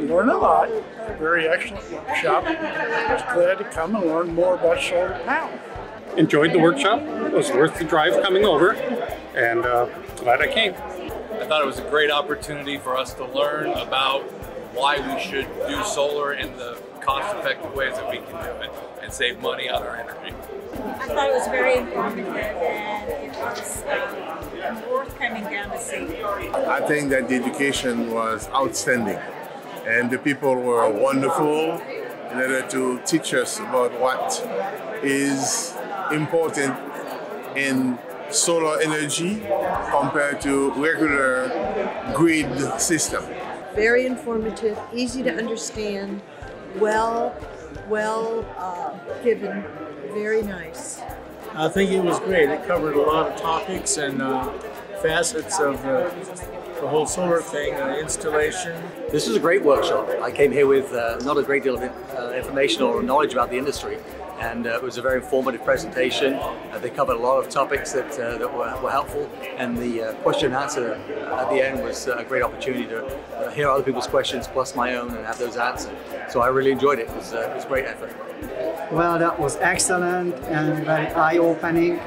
learned a lot. Very excellent workshop. I was glad to come and learn more about solar panels. Enjoyed the workshop. It was worth the drive coming over, and glad I came. I thought it was a great opportunity for us to learn about why we should do solar in the cost-effective ways that we can do it and save money on our energy. I thought it was very informative, and it was worth coming down to see. I think that the education was outstanding, and the people were wonderful in order to teach us about what is important in solar energy compared to regular grid system. Very informative, easy to understand, well given, very nice. I think it was great. It covered a lot of topics and facets of the whole solar thing, installation. This was a great workshop. I came here with not a great deal of information or knowledge about the industry, and it was a very informative presentation. They covered a lot of topics that were helpful, and the question and answer at the end was a great opportunity to hear other people's questions plus my own and have those answered. So I really enjoyed it. It was a great effort. Well, that was excellent and very eye-opening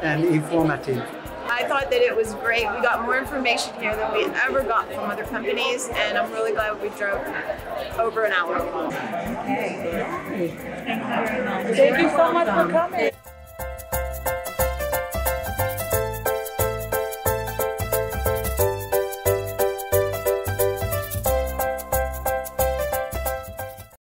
and informative. I thought that it was great. We got more information here than we ever got from other companies, and I'm really glad we drove over an hour. Thank you so much for coming.